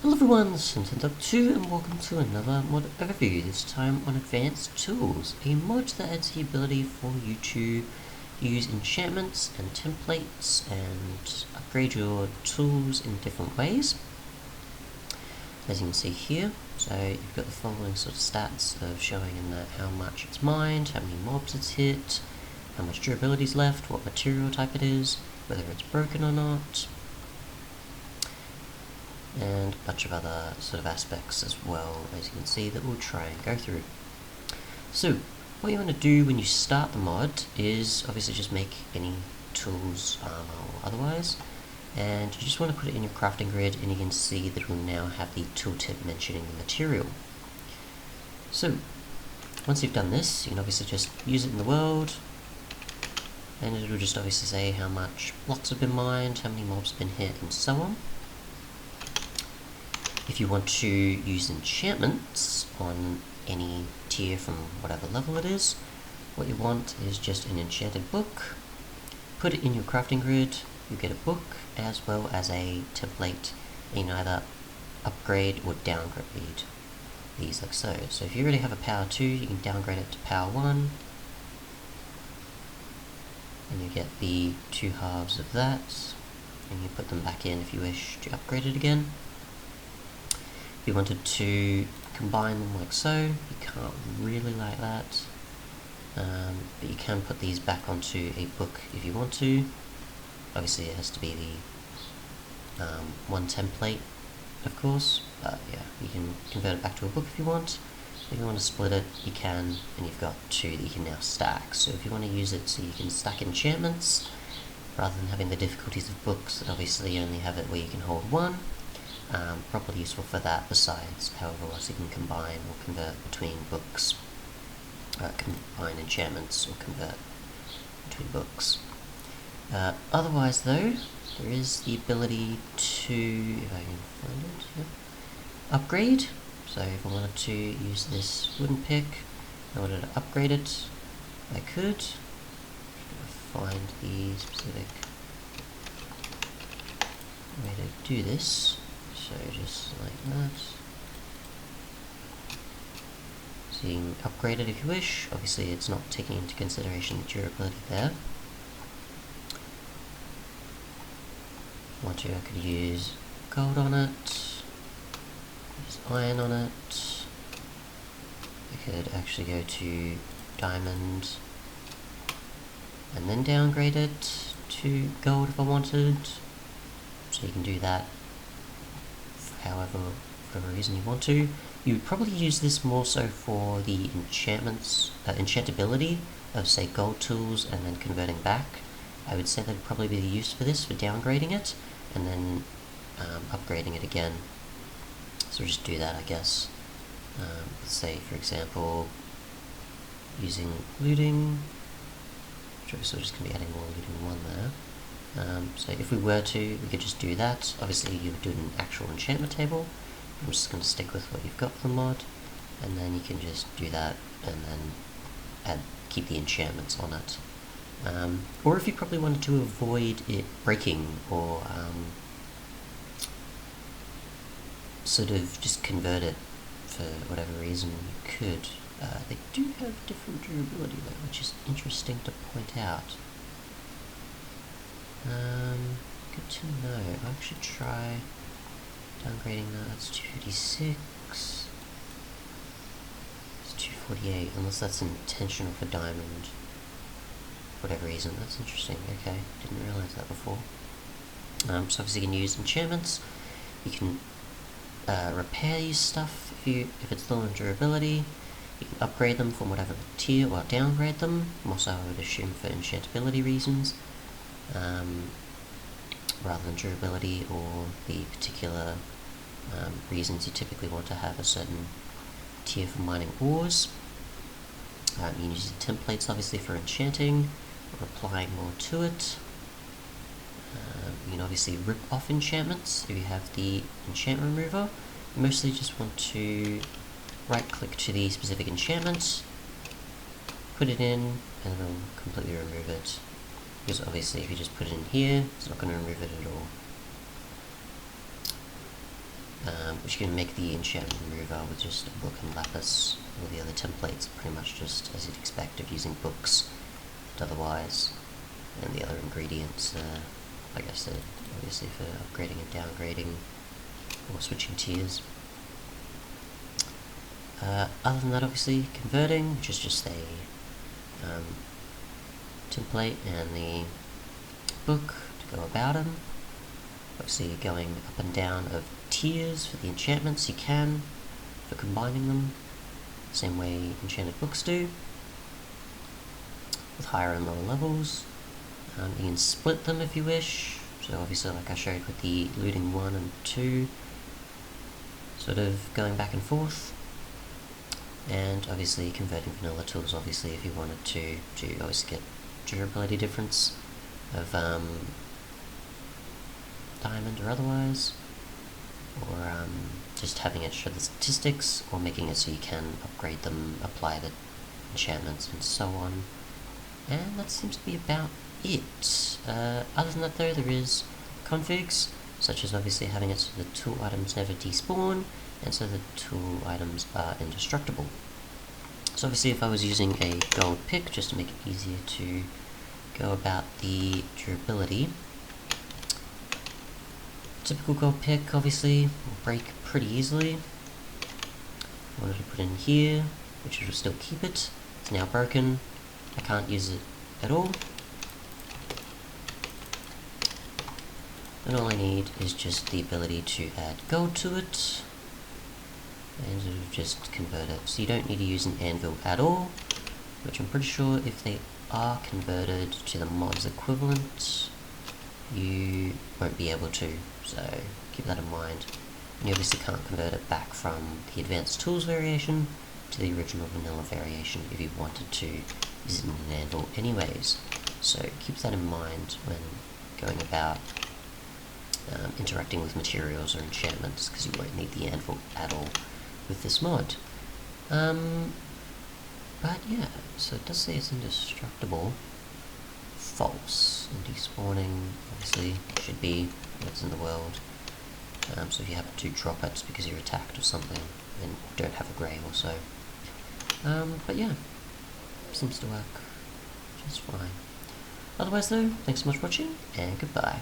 Hello everyone, this is enchant2 and welcome to another mod overview, this time on Advanced Tools, a mod that adds the ability for you to use enchantments and templates and upgrade your tools in different ways. As you can see here, so you've got the following sort of stats of showing in that how much it's mined, how many mobs it's hit, how much durability is left, what material type it is, whether it's broken or not, and a bunch of other sort of aspects as well, as you can see, that we'll try and go through. So what you want to do when you start the mod is obviously just make any tools, armor or otherwise, and you just want to put it in your crafting grid, and you can see that it will now have the tooltip mentioning the material. So once you've done this, you can obviously just use it in the world, and it will just obviously say how much blocks have been mined, how many mobs have been hit, and so on. If you want to use enchantments on any tier from whatever level it is, what you want is just an enchanted book. Put it in your crafting grid, you get a book as well as a template. You can either upgrade or downgrade these like so. So if you already have a power 2, you can downgrade it to power 1, and you get the 2 halves of that, and you put them back in if you wish to upgrade it again. If you wanted to combine them like so, you can't really like that, but you can put these back onto a book if you want to. Obviously it has to be the one template, of course, but yeah, you can convert it back to a book if you want. If you want to split it, you can, and you've got 2 that you can now stack. So if you want to use it so you can stack enchantments, rather than having the difficulties of books that obviously only have it where you can hold 1, probably useful for that. Besides, however else you can combine or convert between books, combine enchantments or convert between books. Otherwise though, there is the ability to, if I can find it, yep, upgrade. So if I wanted to use this wooden pick, I wanted to upgrade it, I could. Find the specific way to do this. So just like that. So you can upgrade it if you wish. Obviously it's not taking into consideration the durability there. If I want to, I could use gold on it, use iron on it. I could actually go to diamond and then downgrade it to gold if I wanted. So you can do that however, for whatever reason you want to. You would probably use this more so for the enchantments, enchantability of say gold tools and then converting back. I would say that would probably be the use for this, for downgrading it and then upgrading it again. So just do that, I guess. Let's say for example using looting, which obviously we're just going to be adding more looting 1 there. So if we were to, we could just do that. Obviously you would do an actual enchantment table. I'm just going to stick with what you've got for the mod, and then you can just do that and then keep the enchantments on it. Or if you probably wanted to avoid it breaking or sort of just convert it for whatever reason, you could. They do have different durability though, which is interesting to point out. Good to know. I'll actually try downgrading that. That's 256. It's 248, unless that's intentional for diamond. For whatever reason, that's interesting. Okay, didn't realise that before. So obviously you can use enchantments. You can repair these stuff if it's low in durability. You can upgrade them from whatever tier or downgrade them. Also, I would assume for enchantability reasons. Rather than durability or the particular reasons you typically want to have a certain tier for mining ores. You can use the templates obviously for enchanting or applying more to it. You can obviously rip off enchantments if you have the enchant remover. You mostly just want to right click to the specific enchantment, put it in, and then it'll completely remove it. Because obviously if you just put it in here, it's not going to remove it at all. which you can make the enchantment remover with just a book and lapis. All the other templates are pretty much just as you'd expect of using books, but otherwise, and the other ingredients, like I said, obviously for upgrading and downgrading, or switching tiers. Other than that, obviously, converting, which is just a template, and the book to go about them. Obviously, going up and down of tiers for the enchantments you can, for combining them, same way enchanted books do, with higher and lower levels. You can split them if you wish, so obviously like I showed with the looting 1 and 2, sort of going back and forth. And obviously converting vanilla tools, obviously if you wanted to obviously get durability difference of diamond or otherwise, or just having it show the statistics, or making it so you can upgrade them, apply the enchantments and so on. And that seems to be about it. Other than that though, there is configs, such as obviously having it so the tool items never despawn, and so the tool items are indestructible. So obviously if I was using a gold pick, just to make it easier to go about the durability, typical gold pick obviously will break pretty easily. I wanted to put in here, which will still keep it. It's now broken. I can't use it at all. And all I need is just the ability to add gold to it, and it'll just convert it. So you don't need to use an anvil at all, which I'm pretty sure if they are converted to the mod's equivalent, you won't be able to, so keep that in mind. And you obviously can't convert it back from the advanced tools variation to the original vanilla variation if you wanted to use it in an anvil anyways. So keep that in mind when going about interacting with materials or enchantments, because you won't need the anvil at all with this mod. But yeah, so it does say it's indestructible. False. And despawning obviously should be what's in the world. So if you happen to drop it, it's because you're attacked or something and don't have a grave or so. But yeah, seems to work just fine. Otherwise though, thanks so much for watching, and goodbye.